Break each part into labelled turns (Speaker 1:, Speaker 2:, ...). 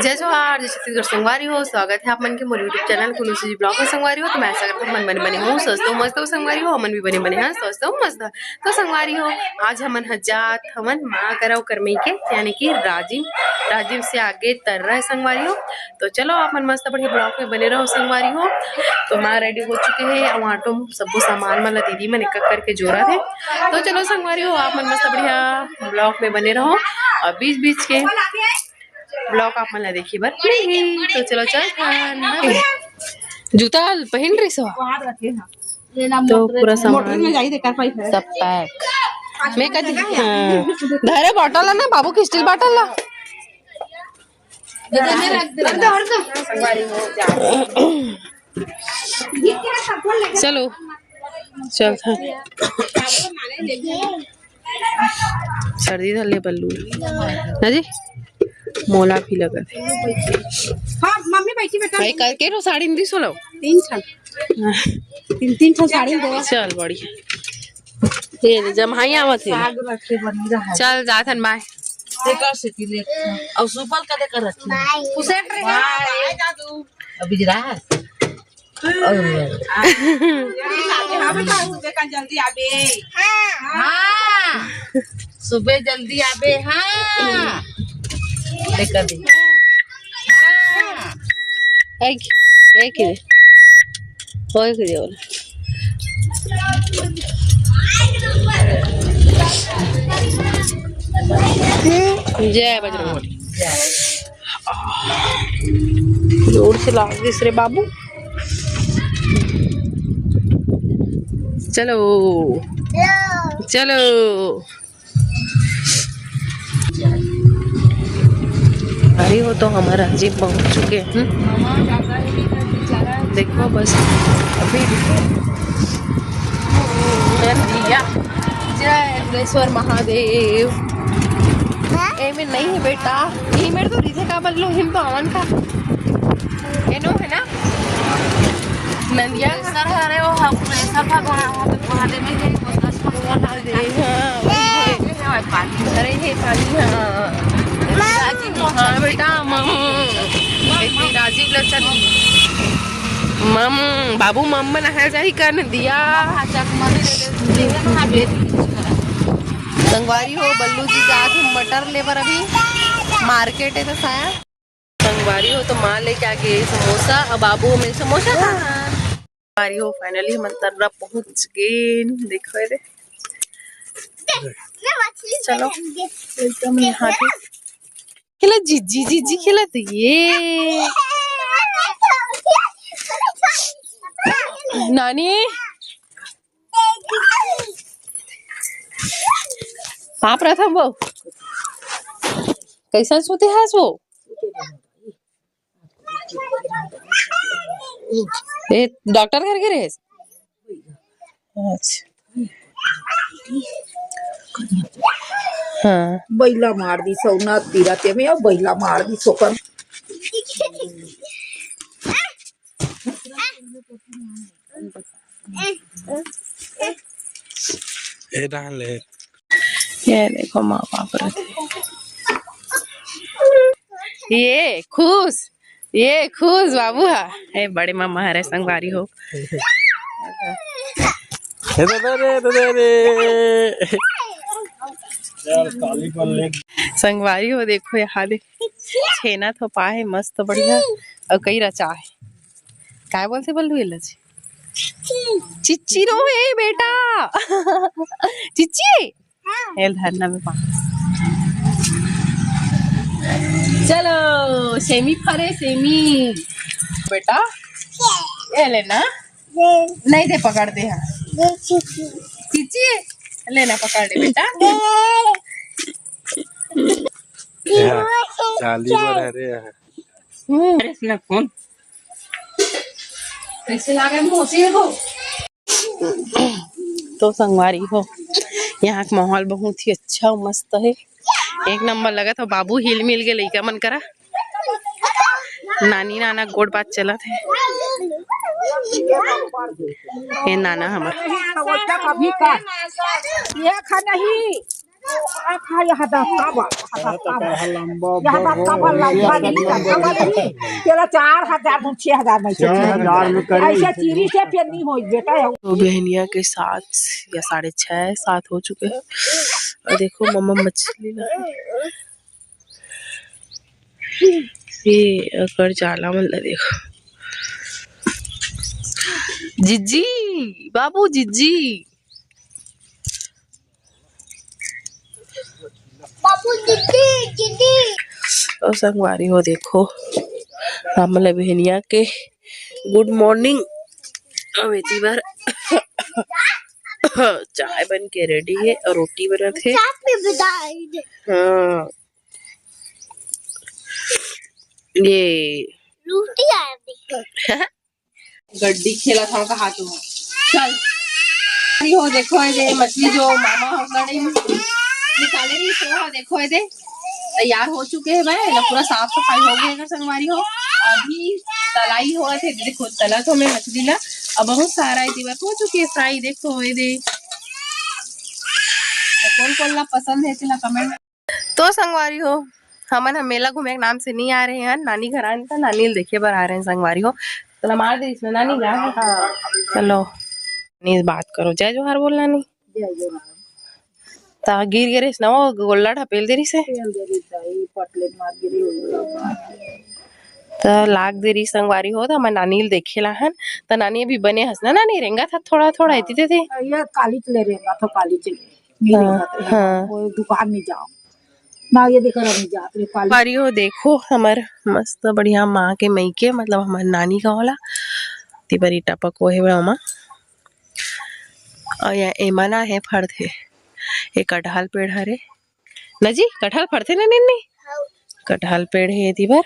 Speaker 1: जय जोहार, जय छत्तीसगढ़ संगवारी हो। स्वागत है आप मन के मोर यूट्यूब चैनल कुनुसी जी ब्लॉग में संगवारी हो। तो मैं ऐसा करता हूँ मन बने बने हूँ सोचता हूँ मस्त हो संगवारी हो, मन भी बने बने हैं सोचता हूँ मस्त। तो संगवारी हो आज हमन हजात हमन माँ कराओ करमई के यानी कि राजीव से आगे तर रहा है संगवारी हो। तो चलो आप मन मस्त बढ़िया ब्लॉग में बने रहो संगवारी हो। तो माँ रेडी हो चुके हैं और ऑटो सबो सामान वाला दीदी मन एक करके जोड़ा थे। तो चलो संगवारी हो आप मन मस्त बढ़िया ब्लॉग में बने रहो और बीच बीच के ब्लॉग आप मन देखिए बर। तो चलो चल जूता पहन रही सो तो पूरा सामान सब पैक मैं कद धरे बॉटल ना बाबू की स्टील बॉटल ला चलो चल सर्दी धले बल्लू ना जी मोला भी लगा थे। हाँ मम्मी बैठी बेटा भाई करके रो साड़ी दी सोलो तीन साड़ी दे चल बढ़िया ये जमाई आवत है चल जाथन बाय देकर से ले और सुपल का देकर रखी उसेट रे बाय दादू अभी जरा हां बेटा देखा जल्दी आबे हां सुबह जल्दी आबे हां लेकर दे एक होय के देवल जय बजरंगबली जोर से लाग दिस रे बाबू चलो चलो अरे हो तो हमारा अजीब पहुंच चुके हैं। देखो बस अभी जय अग्रेश्वर महादेव ए में नहीं है बेटा ये मेरे तो रिधे का बदलो हिम तो अमन का एनो है ना नंदिया सर हरे वो सब भगवान महादेव में है दस भगवान डाल दे हां पानी अरे हे पानी हां हाँ बेटा राजीव लचन मम बाबू मम नहा जाही कर दिया संगवारी हो बल्लू जी जाके मटर लेबर अभी मार्केट है तो साया संगवारी हो तो माँ लेके आ गए समोसा और बाबू में समोसा संगवारी हो फाइनली हम तररा पहुंच गए देखो रे चलो एकदम यहाँ पे खिला जीजी खिला तो ये नानी पाप रहा था वो कैसा सोते हैं वो डॉक्टर घर के रहे अच्छा हाँ
Speaker 2: बैला मार दी सौना तीराते में और बैला मार दी सोकर
Speaker 1: ये देखो माँ बाप रहते ये खुश बाबू है बड़े मामा हरे संगवारी हो संगवारी हो देखो यहाँ दे छेना थोपा है मस्त बढ़िया और कई रचा है काय बोलते बल्लू ये चिच्ची रो है बेटा चिच्ची हेल धरना में चलो सेमी फरे सेमी बेटा ये लेना नहीं दे पकड़ दे हाँ चिच्ची लेना पकड़ दे बेटा
Speaker 3: जाली पर है
Speaker 1: रे फोन कैसे लागे मोसी हो तो संगवारी हो यहाँ का माहौल बहुत ही अच्छा और मस्त है एक नंबर लगा था बाबू हिल मिल के लइका मन करा नानी नाना गोड़ बात चला थे ये नाना हमारा
Speaker 2: ये खा नहीं खा यहाँ दस्ता बा यहाँ दस्ता बा लंबा नहीं लंबा नहीं तेरा 4,000 तुम 6,000 में ऐसे चीरी से फिर नहीं हो बेटा।
Speaker 1: तो बहनिया के 7 या 6:30 7 हो चुके हैं और देखो मम्मा मछली ला ये अगर जाला मतलब देखो जिज्जी बाबू जिज्जी
Speaker 4: बाबू दीदी दीदी
Speaker 1: और संगवारी हो देखो हमले बहनिया के गुड मॉर्निंग अब इतनी बार चाय बन के रेडी है और रोटी बना थे।
Speaker 4: हैप्पी बर्थडे
Speaker 1: हाँ ये
Speaker 4: रोटी आया
Speaker 1: गड्डी खेला था उनका हाथों में चल अरे हो देखो ये मछली जो मामा गड़े निकाले रही सो हो देखो ये तैयार हो चुके हैं भाई ना पूरा साफ सफाई हो गई है संगवारी हो अभी तलाई हो थे देखो तला तो मैं मछली ला अब बहुत सारा बार हो चुकी है फ्राई देखो ये दे तो कौन ला पसंद है चला कमेंट तो संगवारी हो हमन हम मेला घूमे के नाम से नहीं आ रहे हैं नानी घर आने था नानी देखे बार आ रहे हैं संगवारी हो तो मार दे इसमें नानी जा चलो नहीं बात करो जय जोहार बोल नानी ता गिर गिरे ना वो गोल्ला ढपेल दे रही से तो लाग दे रही संगवारी हो तो मैं नानी देखेला हन तो नानी अभी बने हंसना नानी रेंगा था थोड़ा थोड़ा इतनी थे
Speaker 2: ये काली चले रहेगा तो काली चले
Speaker 1: हाँ
Speaker 2: वो दुकान नहीं जाओ ना ये देखो नहीं जाते काली
Speaker 1: बारी हो देखो हमार मस्त बढ़िया माँ के मई के मतलब हमार नानी का होला ती बड़ी टपक वो है मामा और यहाँ एमाना है फड़ थे एक कटहल पेड़ हरे ना जी कटहल फड़ते ना निन्नी कटहल पेड़ है ती बार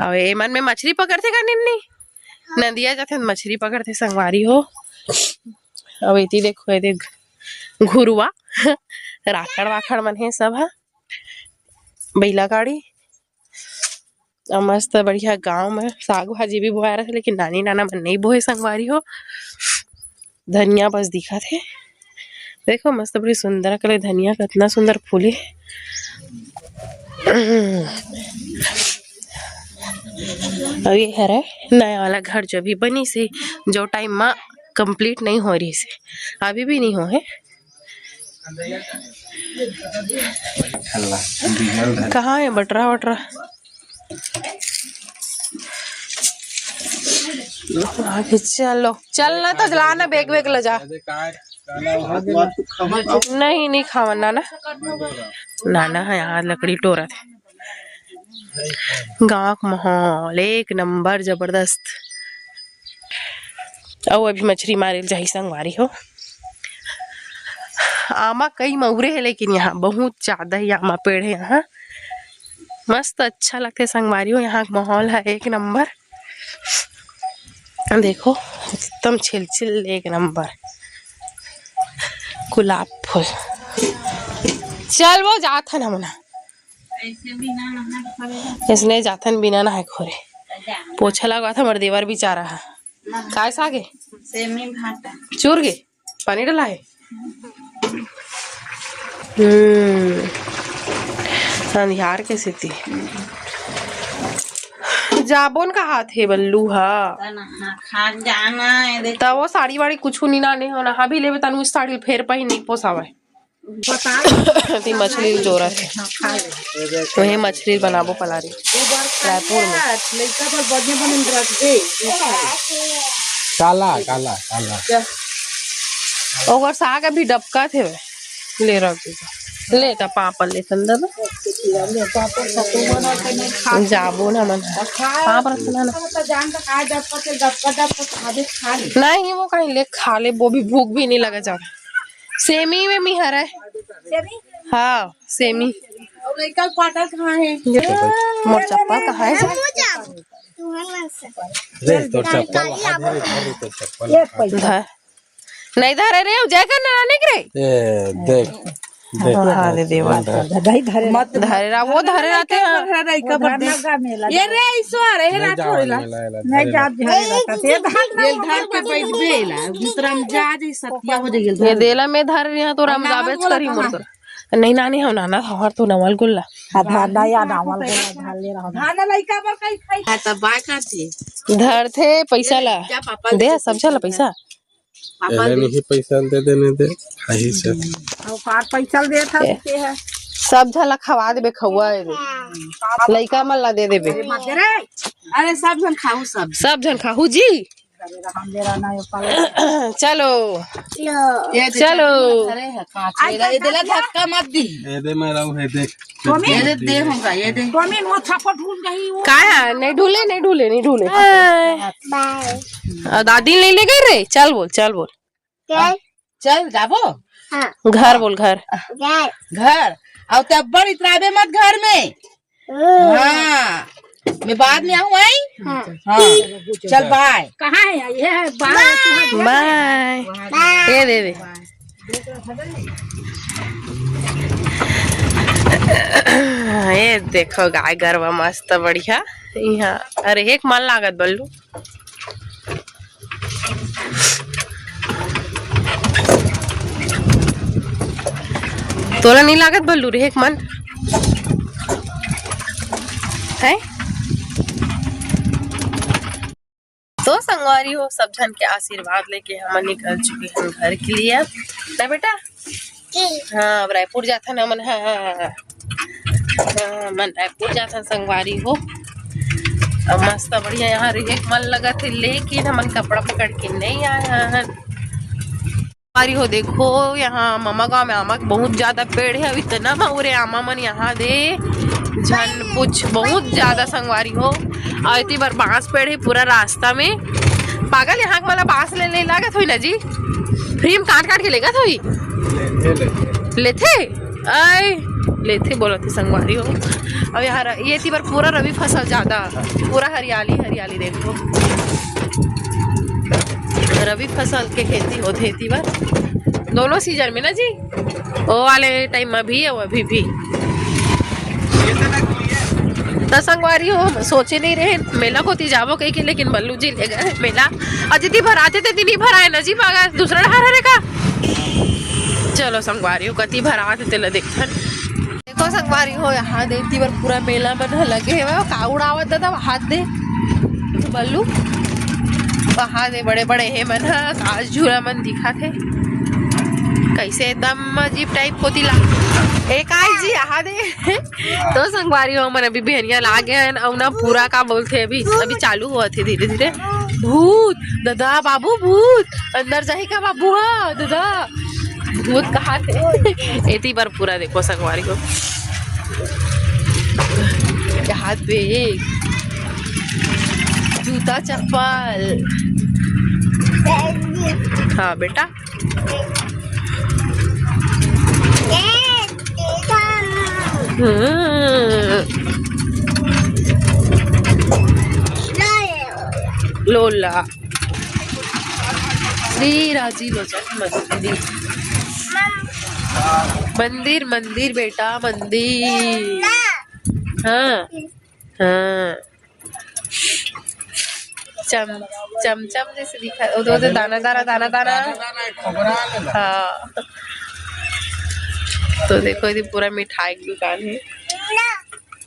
Speaker 1: और एमन में मछली पकड़ते का निन्नी नदिया जाते मछली पकड़ते संगवारी हो अब इतनी देखो ये देख घुरुआ राखड़ वाखड़ मन है सब है बैला गाड़ी और मस्त बढ़िया गांव में साग भाजी भी बोया रहा था लेकिन नानी नाना मन नहीं बोए संगवारी हो धनिया बस दिखा थे देखो मस्त बड़ी सुंदर कलर धनिया कितना सुंदर फूले अब ये है नया वाला घर जो भी बनी से जो टाइम में कंप्लीट नहीं हो रही से अभी भी नहीं हो है कहाँ है बटरा वटरा आगे चलो चलना तो जलाना बेग बेग ले जा नहीं नहीं खावा नाना नाना है यहाँ लकड़ी टोरा थे गाँव का माहौल एक नंबर जबरदस्त और अभी मछली मारे जाही संगवारी हो आमा कई मऊरे है लेकिन यहाँ बहुत ज्यादा ही आमा पेड़ है यहाँ मस्त अच्छा लगता है संगवारी हो यहाँ का माहौल है एक नंबर देखो एकदम छिलछिल एक नंबर गुलाब फूल चल वो जाथन हमना इसने जाथन बिना ना है खोरे पोछा लगा था मर देवर बेचारा है काय सागे चूर गे पानी डाला है संध्यार के स्थिति जाबोन का हाथ है बल्लू हा तब वो साड़ी वाड़ी कुछ नहीं नाने हो ना भी लेवे तनु साड़ी फेर पही नहीं पोसावे ती मछली जोरा थे वही मछली बनाबो पलारी रायपुर में
Speaker 3: काला काला काला
Speaker 1: और साग अभी डबका थे वे ले रख ले का पापड़ ले संदर जाबो ना मन पापड़ ना नहीं वो कहीं ले खा ले वो भी भूख भी नहीं लगा जा सेमी में मी हरा है हाँ सेमी मोर चप्पल कहाँ है
Speaker 3: तो चप्पल
Speaker 1: नहीं धरे रे जय कर नाने के रे
Speaker 3: देख
Speaker 1: हाँ दे देवा मत धरे रा वो धरे रहते हैं
Speaker 2: ये रे ईश्वर है ना छोड़ला नहीं जा ये धार के बैठ बेला दूसरा में जा दी सत्या हो गेल
Speaker 1: ये देला में धर यहाँ तो राम जाबेच करी मोर नहीं नानी हम नाना हमार तो नवल गुल्ला
Speaker 2: धान नया नावल को धान ले रहा धान लइका पर कई खाई
Speaker 1: तब बाय करते धर थे पैसा ला दे समझा ला पैसा
Speaker 3: नहीं पैसा दे देने दे खाही से
Speaker 2: और कार पैसा दे था के है
Speaker 1: सब झला खवा देबे खवा दे लइका मन ला दे देबे
Speaker 2: अरे सब जन खाऊ
Speaker 1: सब जन खाहू जी
Speaker 2: हम दे रहा ना पाले
Speaker 1: चलो
Speaker 4: लो
Speaker 1: चलो
Speaker 2: ये देला धक्का मत दी
Speaker 3: ये दे मैं रहूं है देख
Speaker 2: ये दे होगा ये दे तुम वो छापा ढूंढ गई वो
Speaker 1: का है नहीं ढूले
Speaker 4: बाय
Speaker 1: दादी नहीं ले गई रे चल बोल
Speaker 4: गए
Speaker 2: चल जाबो
Speaker 4: हाँ
Speaker 1: घर बोल घर
Speaker 4: गए
Speaker 2: घर और तब बड़ इतराबे मत घर में हाँ मैं बाद में आऊँ आई हाँ चल बाय कहाँ है ये है
Speaker 1: बाय ये दे दे ये देखो गाय गरवा मस्त बढ़िया यहाँ अरे एक मन लागत बल्लू तोला नहीं लागत बल्लू रे एक मन है तो संगवारी हो सब जन के आशीर्वाद लेके हम निकल चुके हैं घर के लिए ना बेटा हाँ रायपुर जाता ना मन हाँ मन रायपुर जाता संगवारी हो अब मस्त बढ़िया यहाँ एक मन लगा थे लेकिन हमन कपड़ा पकड़ के नहीं आया है संगवारी हो देखो यहाँ मामा गाँव में आमा बहुत ज्यादा पेड़ है इतना माउरे आमा मन यहाँ दे झन कुछ बहुत ज्यादा संगवारी हो और इतनी बार बांस पेड़ है पूरा रास्ता में पागल यहाँ वाला बांस ले लागत हुई ना जी फ्री में काट के लेगा थोड़ी लेथे आए लेथे बोला थे संगवारी हो अब यहाँ ये इतनी बार पूरा रवि फसल ज्यादा पूरा हरियाली देखो रवि फसल के खेती होते इतनी बार दोनों सीजन में ना जी वो वाले टाइम में भी और अभी भी संगवारी हो सोचे नहीं रहे मेला को जाबो कहीं के लेकिन बल्लू जी ले गए मेला और जितनी भर आते थे तिनी भर आए ना जी पागा दूसरा डहार हरे का चलो संगवारी हो कति भर आते थे देखन देखो संगवारी हो यहाँ दे इतनी बार पूरा मेला मन लगे है का उड़ावत दादा हाथ दे तो बल्लू वहाँ दे बड़े बड़े है मन काज झूला मन दिखा थे कैसे एकदम अजीब टाइप को दिला एक आई जी आ दे तो संगवारी हो मन अभी बहनिया लागे हैं और ना पूरा का बोलते अभी चालू हुआ थे धीरे धीरे भूत दादा बाबू भूत अंदर जाही का बाबू हाँ दादा भूत कहा थे इतनी बार पूरा देखो संगवारी को हाथ पे जूता चप्पल हाँ बेटा लोला श्री राजी लोचन मंदिर बेटा मंदिर हाँ हाँ चमचम जैसे दिखा उधर दाना हाँ तो देखो ये पूरा मिठाई की दुकान है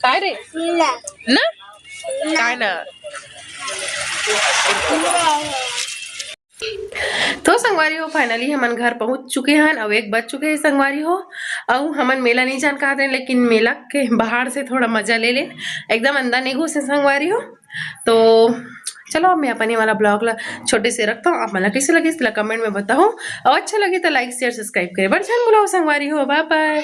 Speaker 1: काय रे ना काय ना तो संगवारी हो फाइनली हमन घर पहुंच चुके हैं अब 1 बज चुके हैं संगवारी हो और हमन मेला नहीं जान का रहे लेकिन मेला के बाहर से थोड़ा मजा ले एकदम अंदर नहीं घुसे संगवारी हो तो चलो मैं अपने वाला ब्लॉग ला छोटे से रखता हूँ आप मला कैसे लगे इसला कमेंट में बताओ और अच्छा लगे तो लाइक शेयर सब्सक्राइब करे बड़ बुलाओ संगवारी हो बाय बाय।